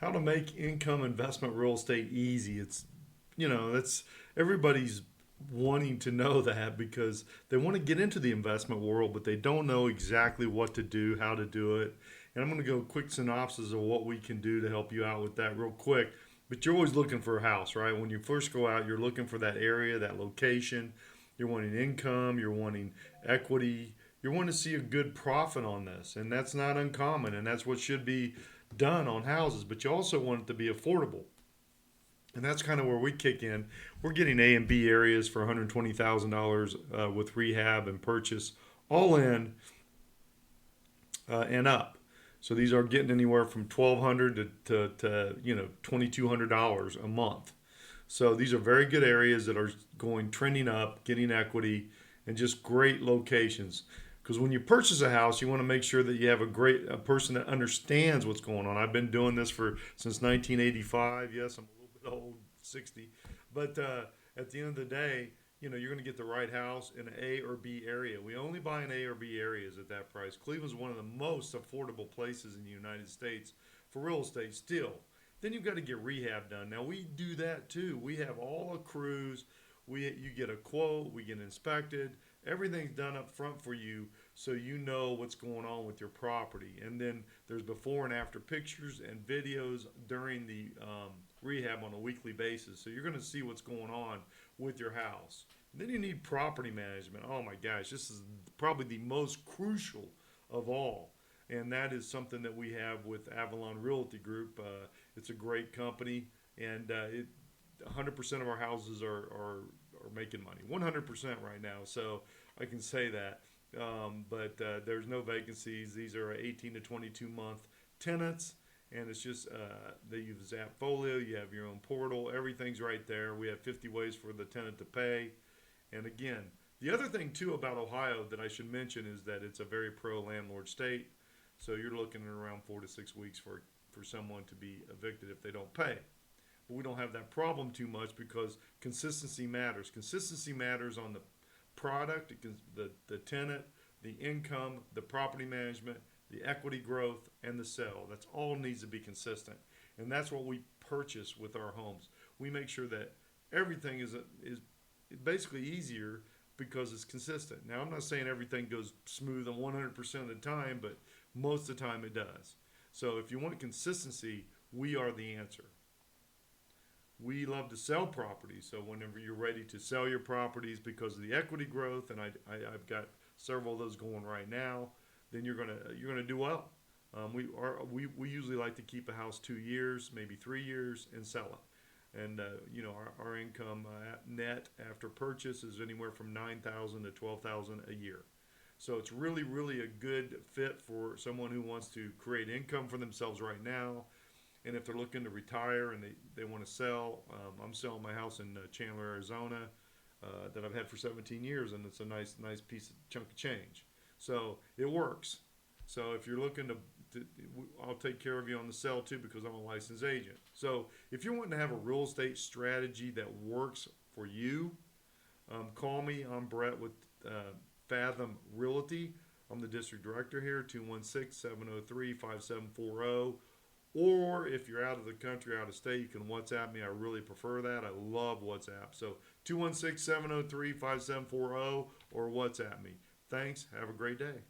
how to make income investment real estate easy. That's everybody's wanting to know that because they want to get into the investment world, but they don't know exactly what to do, how to do it. And I'm going to go quick synopsis of what we can do to help you out with that real quick. But you're always looking for a house, right? When you first go out, you're looking for that area, that location. You're wanting income, you're wanting equity, you want to see a good profit on this. And that's not uncommon. And that's what should be done on houses. But you also want it to be affordable. And that's kind of where we kick in. We're getting A and B areas for $120,000 with rehab and purchase, all in and up. So these are getting anywhere from $1,200 to $2,200 a month. So these are very good areas that are going trending up, getting equity, and just great locations. Because when you purchase a house, you want to make sure that you have a person that understands what's going on. I've been doing this for since 1985. Yes, I'm a little bit old, 60, but at the end of the day, you're going to get the right house in an A or B area. We only buy in A or B areas at that price. Cleveland's one of the most affordable places in the United States for real estate still. Then you've got to get rehab done. Now we do that too. We have all the crews. You get a quote. We get inspected. Everything's done up front for you, so you know what's going on with your property. And then there's before and after pictures and videos during the rehab on a weekly basis. So you're going to see what's going on with your house. And then you need property management. Oh my gosh, this is probably the most crucial of all. And that is something that we have with Avalon Realty Group. It's a great company, and 100% of our houses are making money. 100% right now, so I can say that. But there's no vacancies. These are 18 to 22 month tenants, and it's just they use Zapfolio. You have your own portal. Everything's right there. We have 50 ways for the tenant to pay. And again, the other thing too about Ohio that I should mention is that it's a very pro landlord state. So you're looking at around 4 to 6 weeks for someone to be evicted if they don't pay. But we don't have that problem too much because consistency matters. Consistency matters on the product, the tenant, the income, the property management, the equity growth, and the sale. That's all needs to be consistent. And that's what we purchase with our homes. We make sure that everything is basically easier because it's consistent. Now, I'm not saying everything goes smooth and 100% of the time, but most of the time it does. So if you want consistency, we are the answer. We love to sell properties. So whenever you're ready to sell your properties because of the equity growth, and I've got several of those going right now, then you're gonna do well. We usually like to keep a house 2 years, maybe 3 years, and sell it. And our income net after purchase is anywhere from 9,000 to 12,000 a year. So it's really, really a good fit for someone who wants to create income for themselves right now. And if they're looking to retire and they want to sell, I'm selling my house in Chandler, Arizona, that I've had for 17 years, and it's a nice piece of chunk of change. So it works. So if you're looking I'll take care of you on the sell too because I'm a licensed agent. So if you're wanting to have a real estate strategy that works for you, call me. I'm Brett with Fathom Realty. I'm the district director here, 216-703-5740. Or if you're out of the country, out of state, you can WhatsApp me. I really prefer that. I love WhatsApp. So 216-703-5740 or WhatsApp me. Thanks. Have a great day.